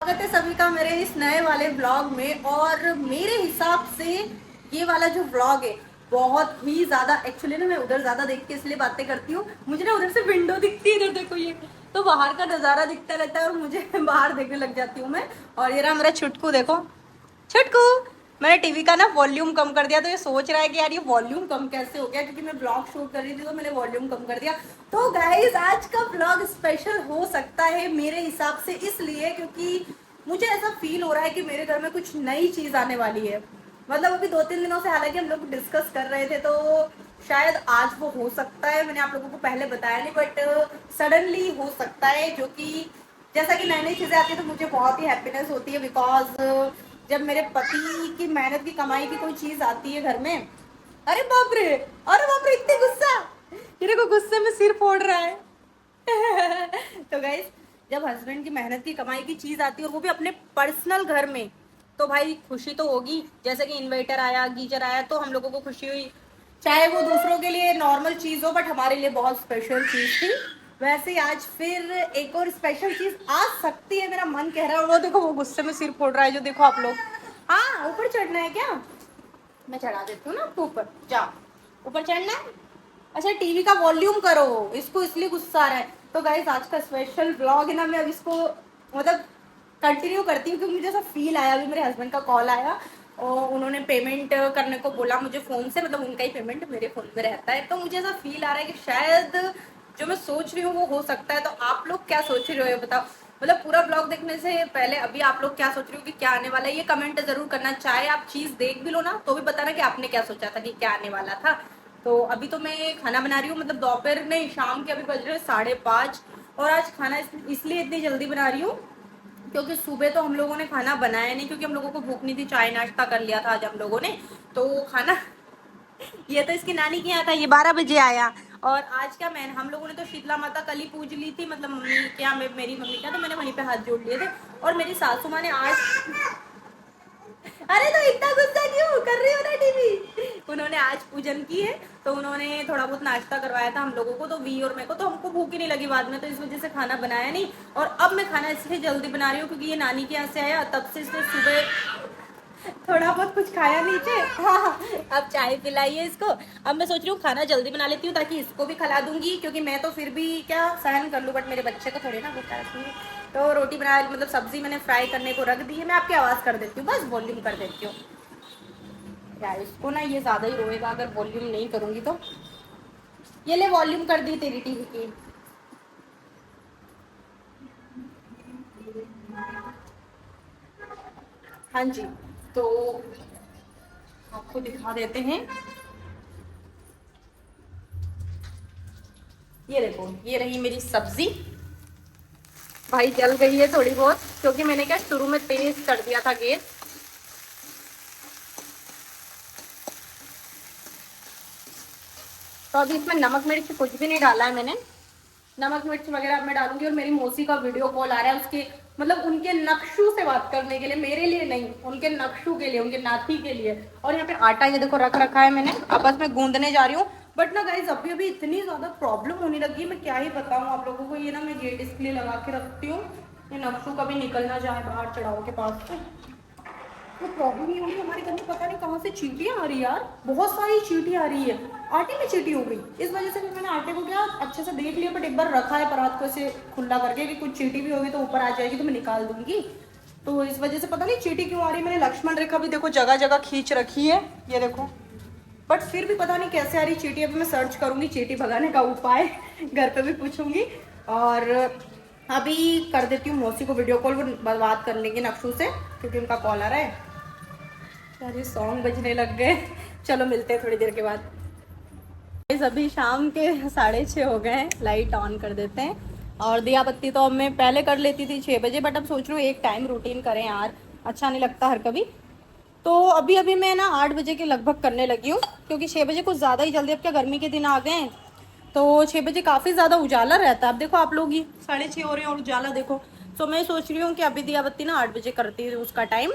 स्वागत है सभी का मेरे इस नए वाले व्लॉग में। और मेरे हिसाब से ये वाला जो व्लॉग है बहुत ही ज्यादा, एक्चुअली ना मैं उधर ज्यादा देख के इसलिए बातें करती हूँ, मुझे ना उधर से विंडो दिखती है, इधर देखो ये तो बाहर का नजारा दिखता रहता है और मुझे बाहर देखने लग जाती हूँ मैं। और ये रहा मेरा छुटकू, देखो छुटकू। मैंने टीवी का ना वॉल्यूम कम कर दिया, तो ये सोच रहा है कि यार ये वॉल्यूम कम कैसे हो गया, क्योंकि मैं ब्लॉग शूट कर रही थी तो मैंने वॉल्यूम कम कर दिया। तो गाइज आज का ब्लॉग स्पेशल हो सकता है मेरे हिसाब से, इसलिए क्योंकि मुझे ऐसा फील हो रहा है कि मेरे घर में कुछ नई चीज आने वाली है। मतलब अभी 2-3 दिनों से हालांकि हम लोग डिस्कस कर रहे थे, तो शायद आज वो हो सकता है। मैंने आप लोगों को पहले बताया नहीं, बट सडनली हो सकता है। जो कि जैसा कि नई नई चीजें आती है तो मुझे बहुत ही हैप्पीनेस होती है, बिकॉज जब मेरे पति की मेहनत की कमाई की कोई चीज आती है घर में। अरे बाप रे, अरे बाप रे, इतने गुस्सा, तेरे को गुस्से में सिर फोड़ रहा है। तो गाइस, जब हस्बैंड की मेहनत की कमाई की चीज आती है और वो भी अपने पर्सनल घर में, तो भाई खुशी तो होगी। जैसे कि इन्वर्टर आया, गीजर आया, तो हम लोगों को खुशी हुई। चाहे वो दूसरों के लिए नॉर्मल चीज हो, बट हमारे लिए बहुत स्पेशल चीज थी। वैसे ही आज फिर एक और स्पेशल चीज आ सकती है, मेरा मन कह रहा है। वो देखो, वो गुस्से में सिर फोड़ रहा है, जो देखो आप लोग। हाँ, ऊपर चढ़ना है क्या? मैं चढ़ा देती हूँ ना आपको ऊपर, जाओ। ऊपर चढ़ना है? अच्छा, टीवी का वॉल्यूम करो, इसको इसलिए गुस्सा आ रहा है। तो गाइस, आज का स्पेशल व्लॉग है ना, मैं अब इसको मतलब कंटिन्यू करती हूँ, क्योंकि मुझे ऐसा फील आया। अभी मेरे हस्बैंड का कॉल आया और उन्होंने पेमेंट करने को बोला मुझे फोन से, मतलब उनका ही पेमेंट मेरे फोन में रहता है। तो मुझे ऐसा फील आ रहा है कि शायद जो मैं सोच रही हूँ वो हो सकता है। तो आप लोग क्या सोच रहे हो ये बताओ। मतलब पूरा ब्लॉग देखने से पहले अभी आप लोग क्या सोच रहे हो कि क्या आने वाला है, ये कमेंट जरूर करना। चाहे आप चीज देख भी लो ना, तो भी बताना कि आपने क्या सोचा था कि क्या आने वाला था। तो अभी तो मैं खाना बना रही हूँ, मतलब दोपहर नहीं, शाम के अभी बज रहे 5:30। और आज खाना इसलिए इतनी जल्दी बना रही हूँ क्योंकि सुबह तो हम लोगों ने खाना बनाया नहीं, क्योंकि हम लोगों को भूख नहीं थी। चाय नाश्ता कर लिया था आज हम लोगों ने, तो खाना ये तो इसकी नानी के यहाँ था, ये 12 बजे आया। और आज क्या, मैं हम लोगों ने तो शीतला माता कल ही पूज ली थी, मतलब मम्मी के यहाँ, मेरी मम्मी क्या, तो मैंने वहीं पे हाथ जोड़ लिए थे। और मेरी सासू माँ ने आज अरे तो इतना गुस्सा क्यों कर रही हो ना टीवी। उन्होंने आज पूजन की है, तो उन्होंने थोड़ा बहुत नाश्ता करवाया था हम लोगों को, तो वी और मेरे को, तो हमको भूख ही नहीं लगी बाद में, तो इस वजह से खाना बनाया नहीं। और अब मैं खाना इसलिए जल्दी बना रही हूँ क्योंकि ये नानी के यहाँ से आया, तब से इसने सुबह थोड़ा बहुत कुछ खाया नीचे। हाँ, अब चाय पिलाइए इसको। अब मैं सोच रही हूँ खाना जल्दी बना लेती हूँ ताकि इसको भी खिला दूंगी, क्योंकि मैं तो फिर भी क्या सहन कर लूँ, बट मेरे बच्चे को थोड़ी ना वो कर दूंगी। तो रोटी बना, मतलब सब्जी मैंने फ्राई करने को रख दी है। मैं आपकी आवाज़ कर देती हूँ, बस वॉल्यूम कर देती हूँ यार। इसको ना ये ज़्यादा ही रोएगा अगर वॉल्यूम नहीं करूँगी तो। ये ले, वॉल्यूम कर दी तेरी टीवी की। हाँ जी, तो आपको दिखा देते हैं। ये देखो, ये रही मेरी सब्जी। भाई जल गई है थोड़ी बहुत, क्योंकि मैंने क्या शुरू में तेज कर दिया था गैस। तो अभी इसमें नमक मिर्च कुछ भी नहीं डाला है मैंने। नमक मिर्च वगैरह मैं डालूंगी। और मेरी मौसी का वीडियो कॉल आ रहा है, उसके मतलब उनके नक्शू से बात करने के लिए, मेरे लिए नहीं, उनके नक्शू के लिए, उनके नाती के लिए। और यहाँ पे आटा ये देखो रख रखा है मैंने, अब बस मैं गूंदने जा रही हूँ। बट ना गाइज, अभी अभी इतनी ज्यादा प्रॉब्लम होने लगी है, मैं क्या ही बताऊँ आप लोगों को। ये ना मैं गेट इसके लिए लगा के रखती हूँ, ये नक्शू कभी निकल ना जाए बाहर चढ़ाओ के पास से। तो प्रॉब्लम ये होगी हमारे घर में, पता नहीं कहाँ से चींटियां आ रही है यार, बहुत सारी चींटियां आ रही है। आटे में चींटी हो गई, इस वजह से मैंने आटे को क्या अच्छे से देख लिया, बट एक बार रखा है परात को ऐसे खुला करके कि कुछ चींटी भी होगी तो ऊपर आ जाएगी तो मैं निकाल दूंगी। तो इस वजह से पता नहीं चींटी क्यों आ रही है। मैंने लक्ष्मण रेखा भी देखो जगह जगह खींच रखी है, ये देखो, बट फिर भी पता नहीं कैसे आ रही चींटी। अभी मैं सर्च करूंगी चींटी भगाने का उपाय, घर पे भी पूछूंगी। और अभी कर देती हूँ मौसी को वीडियो कॉल, वो बात कर लेंगे नक्शू से, क्योंकि उनका कॉल आ रहा है। सारे सॉन्ग बजने लग गए। चलो मिलते हैं थोड़ी देर के बाद। अभी शाम के 6:30 हो गए हैं, लाइट ऑन कर देते हैं। और दिया बत्ती तो अब मैं पहले कर लेती थी 6 बजे, बट अब सोच रही हूँ एक टाइम रूटीन करें यार, अच्छा नहीं लगता हर कभी। तो अभी अभी मैं ना 8 बजे के लगभग करने लगी हूँ, क्योंकि 6 बजे कुछ ज़्यादा ही जल्दी, अब क्या गर्मी के दिन आ गए हैं, तो 6 बजे काफ़ी ज़्यादा उजाला रहता है। अब देखो आप लोग ही 6:30 हो रहे हैं और उजाला देखो। तो मैं सोच रही हूँ कि अभी दिया बत्ती ना 8 बजे करती है उसका टाइम।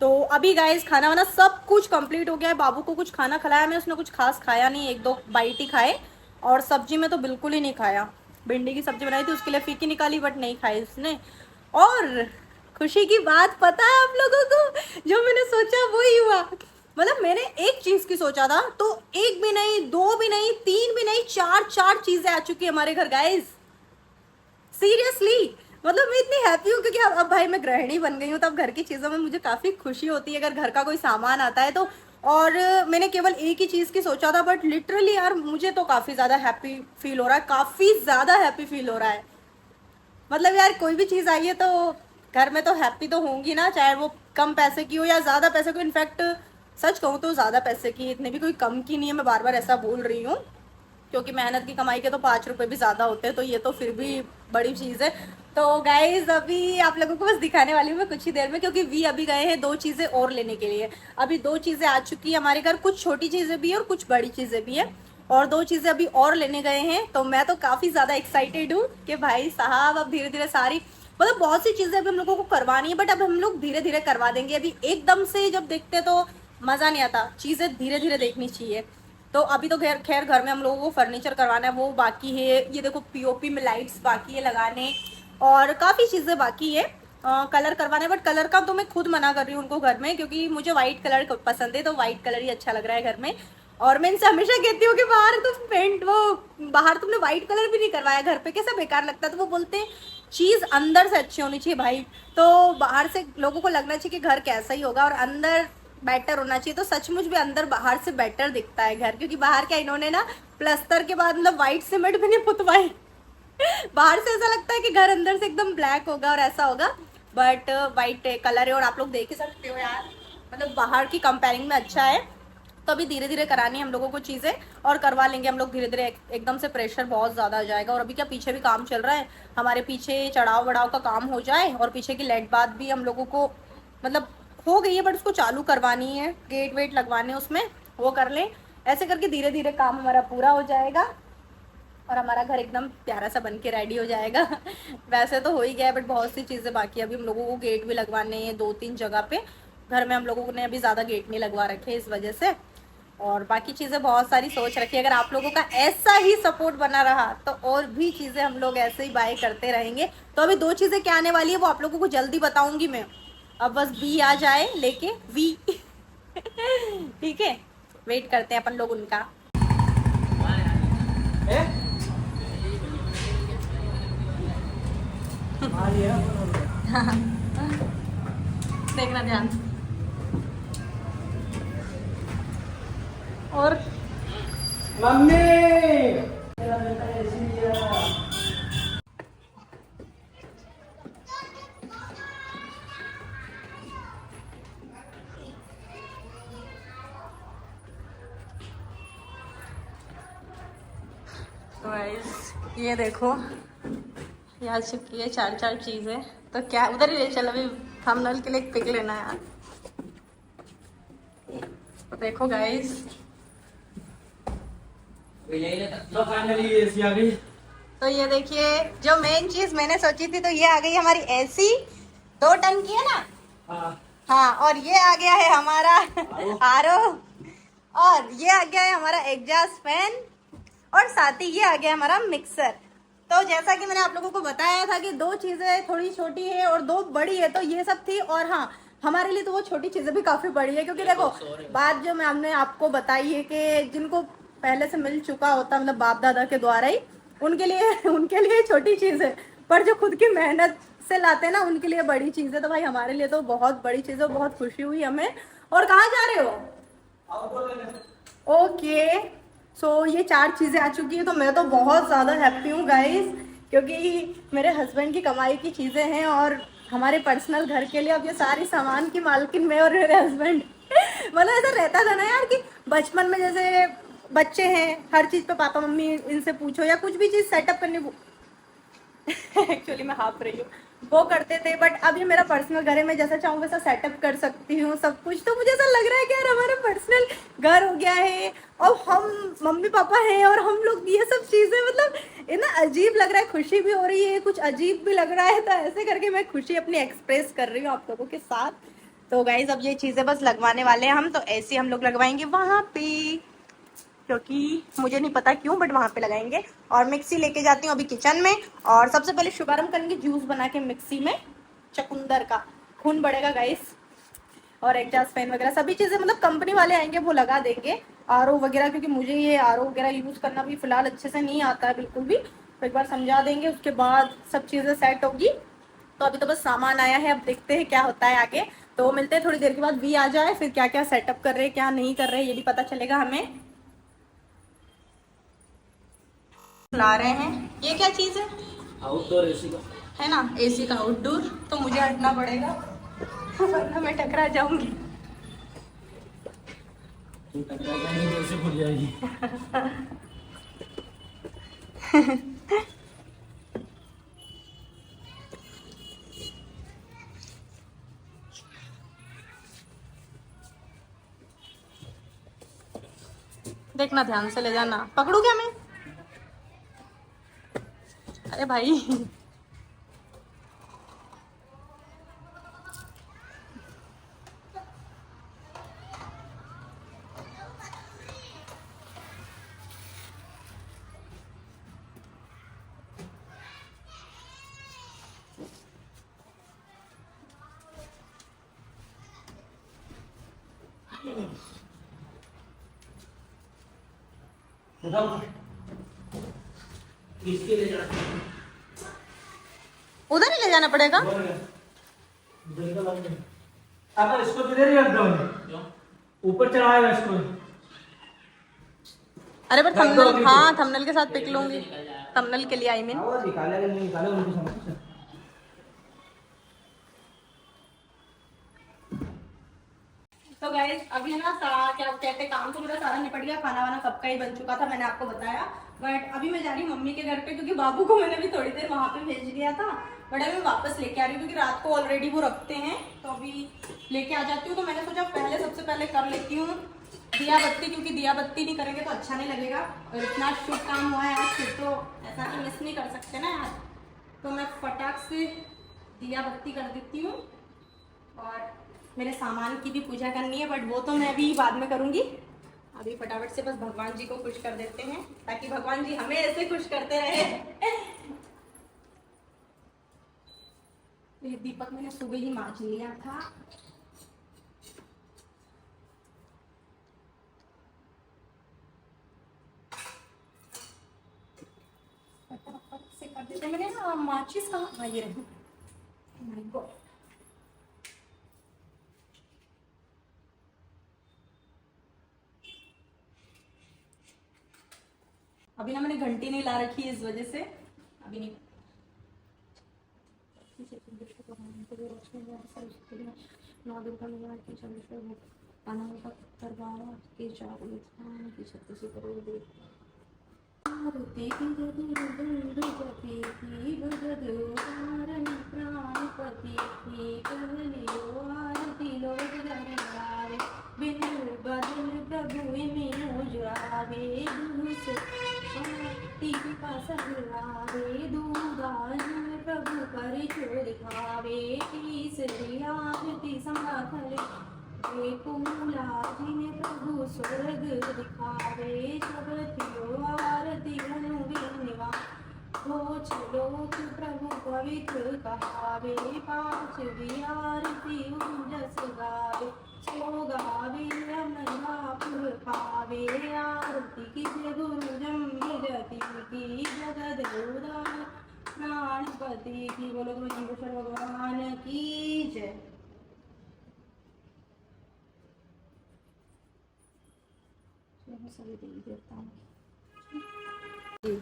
तो अभी गाइस खाना वाना सब कुछ कंप्लीट हो गया है। बाबू को कुछ खाना खिलाया मैं, उसने कुछ खास खाया नहीं, 1-2 बाइट ही खाए। और सब्जी में तो बिल्कुल ही नहीं खाया। भिंडी की सब्जी बनाई थी उसके लिए फीकी निकाली, बट नहीं खाई उसने। और खुशी की बात पता है आप लोगों को, जो मैंने सोचा वो ही हुआ। मतलब मैंने एक चीज की सोचा था तो एक भी नहीं, दो भी नहीं, तीन भी नहीं, चार चार चीजें आ चुकी है हमारे घर गाइस। सीरियसली मतलब मैं इतनी हैप्पी हूँ क्योंकि अब भाई मैं गृहिणी बन गई हूँ, तो अब घर की चीज़ों में मुझे काफ़ी खुशी होती है अगर घर का कोई सामान आता है तो। और मैंने केवल एक ही चीज़ की सोचा था, बट लिटरली यार मुझे तो काफ़ी ज़्यादा हैप्पी फील हो रहा है, काफ़ी ज़्यादा हैप्पी फील हो रहा है। मतलब यार कोई भी चीज़ आई है तो घर में तो हैप्पी तो होंगी ना, चाहे वो कम पैसे की हो या ज़्यादा पैसे की। इनफैक्ट सच कहूँ तो ज़्यादा पैसे की, इतने भी कोई कम की नहीं है, मैं बार बार ऐसा बोल रही हूँ, क्योंकि मेहनत की कमाई के तो 5 रुपए भी ज़्यादा होते हैं, तो ये तो फिर भी बड़ी चीज़ है। तो गाइज अभी आप लोगों को बस दिखाने वाली हूँ मैं कुछ ही देर में, क्योंकि वी अभी गए हैं 2 चीज़ें और लेने के लिए। अभी 2 चीज़ें आ चुकी है हमारे घर, कुछ छोटी चीज़ें भी है और कुछ बड़ी चीज़ें भी है, और 2 चीज़ें अभी और लेने गए हैं। तो मैं तो काफ़ी ज़्यादा एक्साइटेड हूँ कि भाई साहब अब धीरे धीरे सारी, मतलब बहुत सी चीज़ें अभी हम लोगों को करवानी है, बट अब हम लोग धीरे धीरे करवा देंगे। अभी एकदम से जब देखते तो मज़ा नहीं आता, चीज़ें धीरे धीरे देखनी चाहिए। तो अभी तो खैर घर में हम लोगों को फर्नीचर करवाना है, वो बाकी है। ये देखो पीओपी में लाइट्स बाकी है लगाने, और काफ़ी चीज़ें बाकी है। कलर करवाना है, बट कलर का तो मैं खुद मना कर रही हूँ उनको घर में, क्योंकि मुझे वाइट कलर पसंद है, तो वाइट कलर ही अच्छा लग रहा है घर में। और मैं इनसे हमेशा कहती हूँ कि बाहर तुम पेंट, वो बाहर तुमने वाइट कलर भी नहीं करवाया, घर पे कैसा बेकार लगता है। तो वो बोलते हैं चीज़ अंदर से अच्छी होनी चाहिए भाई, तो बाहर से लोगों को लगना चाहिए कि घर कैसा ही होगा और अंदर बेटर होना चाहिए। तो सचमुच भी अंदर बाहर से बेटर दिखता है घर, क्योंकि बाहर क्या इन्होंने ना प्लस्तर के बाद मतलब वाइट सीमेंट भी नहीं पुतवाए। बाहर से ऐसा लगता है कि घर अंदर से एकदम ब्लैक होगा और ऐसा होगा, बट वाइट कलर है। और आप लोग देख ही सकते हो यार, मतलब बाहर की कंपेयरिंग में अच्छा है। तो अभी धीरे धीरे करानी है हम लोगों को चीज़ें, और करवा लेंगे हम लोग धीरे धीरे। एकदम से प्रेशर बहुत ज़्यादा आ जाएगा। और अभी क्या पीछे भी काम चल रहा है हमारे, पीछे चढ़ाव वढ़ाव का काम हो जाए, और पीछे की लेट बात भी हम लोगों को मतलब हो गई है, बट उसको चालू करवानी है, गेट वेट लगवाने उसमें, वो कर लें। ऐसे करके धीरे धीरे काम हमारा पूरा हो जाएगा और हमारा घर एकदम प्यारा सा बन के रेडी हो जाएगा। वैसे तो हो ही गया है, बट बहुत सी चीज़ें बाकी। अभी हम लोगों को गेट भी लगवाने हैं 2-3 जगह पे। घर में हम लोगों ने अभी ज़्यादा गेट नहीं लगवा रखे इस वजह से, और बाकी चीज़ें बहुत सारी सोच रखी है। अगर आप लोगों का ऐसा ही सपोर्ट बना रहा तो और भी चीज़ें हम लोग ऐसे ही बाय करते रहेंगे। तो अभी 2 चीज़ें क्या आने वाली है वो आप लोगों को जल्दी बताऊंगी मैं, अब बस वी आ जाए लेके वी। ठीक है, वेट करते हैं अपन लोग उनका। देखना ध्यान से। और मम्मी तो गाइस ये देखो, ये आ चुकी है 4-4 चीज़ें। तो क्या उधर ही ले चल, अभी थंबनेल के लिए एक पिक लेना है यार। तो देखो गाइस, तो फाइनली एसी आ गई। तो ये देखिए जो मेन चीज मैंने सोची थी, तो ये आ गई हमारी एसी। 2 टन की है ना। हाँ हाँ, और ये आ गया है हमारा आरओ, और ये आ गया है हमारा एग्जॉस्ट फैन, और साथ ही ये आ गया हमारा मिक्सर। तो जैसा कि मैंने आप लोगों को बताया था कि 2 चीजें थोड़ी छोटी है और 2 बड़ी है, तो ये सब थी। और हाँ, हमारे लिए तो वो छोटी चीजें भी काफी बड़ी है, क्योंकि देखो बात जो मैं हमने आपको बताई है कि जिनको पहले से मिल चुका होता, मतलब बाप दादा के द्वारा ही, उनके लिए छोटी चीज है, पर जो खुद की मेहनत से लाते हैं ना उनके लिए बड़ी चीज है। तो भाई हमारे लिए तो बहुत बड़ी चीज है, बहुत खुशी हुई हमें। और कहाँ जा रहे हो? ओके, सो ये 4 चीज़ें आ चुकी है, तो मैं तो बहुत ज़्यादा हैप्पी हूँ गाइस, क्योंकि मेरे हस्बैंड की कमाई की चीज़ें हैं, और हमारे पर्सनल घर के लिए अब ये सारी सामान की मालकिन मैं और मेरे हस्बैंड। मतलब ऐसा रहता था ना यार कि बचपन में जैसे बच्चे हैं, हर चीज़ पे पापा मम्मी इनसे पूछो, या कुछ भी चीज़ सेटअप करने एक्चुअली मैं हाफ रही हूँ, वो करते थे। बट अब ये मेरा पर्सनल घर है, मैं जैसा चाहूँ वैसा सेटअप कर सकती हूँ सब कुछ। तो मुझे ऐसा लग रहा है कि यार हमारा पर्सनल घर हो गया है, और हम मम्मी पापा हैं, और हम लोग ये सब चीज़ें, मतलब ये ना अजीब लग रहा है, खुशी भी हो रही है, कुछ अजीब भी लग रहा है। तो ऐसे करके मैं खुशी अपनी एक्सप्रेस कर रही हूँ आप लोगों के साथ। तो गाइज अब ये चीज़ें बस लगवाने वाले हैं हम, तो ऐसे हम लोग लगवाएंगे वहाँ पे, क्योंकि मुझे नहीं पता क्यों, बट वहाँ पे लगाएंगे। और मिक्सी लेके जाती हूँ अभी किचन में, और सबसे पहले शुभारंभ करेंगे जूस बना के मिक्सी में चकुंदर का खून बढ़ेगा गाइस। और एग्जॉस्ट फैन वगैरह सभी चीज़ें मतलब कंपनी वाले आएंगे वो लगा देंगे। आरओ वगैरह, क्योंकि मुझे ये आरओ वगैरह यूज़ करना भी फिलहाल अच्छे से नहीं आता है बिल्कुल भी, तो एक बार समझा देंगे, उसके बाद सब चीज़ें सेट होगी। तो अभी तो बस सामान आया है, अब देखते हैं क्या होता है आगे। तो मिलते हैं थोड़ी देर के बाद, वी आ जाए फिर क्या क्या सेटअप कर रहे हैं क्या नहीं कर रहे हैं ये भी पता चलेगा हमें। ला रहे हैं, ये क्या चीज़ है? आउटडोर एसी का है ना, एसी का आउटडोर। तो मुझे हटना पड़ेगा वरना मैं टकरा जाऊंगी। टकरा जाएंगे तो ऐसे फूट जाएगी। देखना ध्यान से ले जाना, पकड़ू क्या मैं? अरे भाई उठाओ। किसके ले जाना? उधर ही ले जाना पड़ेगा। आप इसको किधर ही रख दो, ऊपर चढ़ाएगा इसको। अरे पर थंबनेल, हाँ थंबनेल के साथ पिक लूंगी, थंबनेल के लिए आई मीन। निकालेगा नहीं निकाले उनको समझ। तो गाइस अभी है ना क्या कहते हैं, काम तो मेरा सारा निपट गया, खाना वाना सबका ही बन चुका था, मैंने आपको बताया। बट अभी मैं जा रही हूँ मम्मी के घर पे, क्योंकि बाबू को मैंने भी थोड़ी देर वहां पे भेज दिया था। बट अभी मैं वापस लेके आ रही हूँ, क्योंकि रात को ऑलरेडी वो रखते हैं, तो अभी लेके आ जाती हूँ। तो मैंने सोचा पहले सबसे पहले कर लेती हूँ दिया बत्ती, क्योंकि दिया बत्ती नहीं करेंगे तो अच्छा नहीं लगेगा। और इतना शुभ काम हुआ है आज, फिर तो ऐसा तो मिस नहीं कर सकते ना यार। तो मैं फटाक से दिया बत्ती कर देती हूँ, और मेरे सामान की भी पूजा करनी है, बट वो तो मैं भी बाद में करूँगी। अभी फटाफट से बस भगवान जी को खुश कर देते हैं, ताकि भगवान जी हमें ऐसे खुश करते रहे। ये दीपक मैंने सुबह ही मांझ लिया था। फटाफट से कर देते हैं। मैंने ना माचिस कहाँ, हाँ ये रही। My God। अभी ना मैंने घंटी नहीं ला रखी है इस वजह से अभी नहीं। नौ दुर्गा मैया की चंद्रेश्वर अनंत करवाओ के चारों स्थान की छत्तीस करोड़ देव आरती जपी की भगद हारण प्राणपति की कहलियो आरती लोग गरगावे बिन बदल प्रभु में उजावे दूस आरती का सगरावे दूदान प्रभु कर चोर खावे तीसरी आरती समाथल जिने प्रभु स्वर्ग दिखावे जगतियो आरती अनुविनिवा हो चलो कि प्रभु पवित्र कहावे पांचवी आरती उजस गावे सो गावे अमर पावे आरती की गुरु जम्बी जति की जगद उदार प्राणपति की। बोलो गुरु भगवान की जय।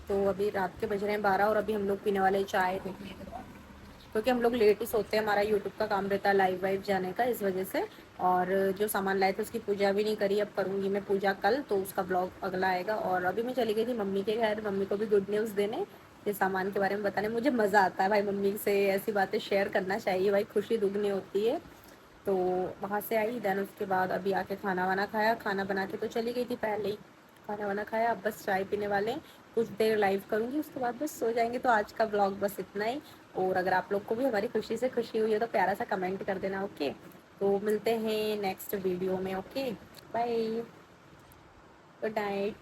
तो अभी रात के बज रहे हैं 12 और अभी हम लोग पीने वाले चाय, क्योंकि हम लोग लेट ही सोते हैं, हमारा यूट्यूब का काम रहता है लाइव वाइव जाने का, इस वजह से। और जो सामान लाए थे उसकी पूजा भी नहीं करी, अब करूँगी मैं पूजा कल, तो उसका ब्लॉग अगला आएगा। और अभी मैं चली गई थी मम्मी के घर, मम्मी को भी गुड न्यूज़ देने, ये सामान के बारे में बताने। मुझे मज़ा आता है भाई, मम्मी से ऐसी बातें शेयर करना चाहिए भाई, खुशी दुगनी होती है। तो वहाँ से आई, देन उसके बाद अभी आके खाना वाना खाया, खाना बना के तो चली गई थी पहले ही, खाना वाना खाया, अब बस चाय पीने वाले हैं, कुछ देर लाइव करूँगी, उसके बाद बस सो जाएंगे। तो आज का ब्लॉग बस इतना ही। और अगर आप लोग को भी हमारी खुशी से खुशी हुई है तो प्यारा सा कमेंट कर देना, ओके। तो मिलते हैं नेक्स्ट वीडियो में, ओके बाय, गुड नाइट।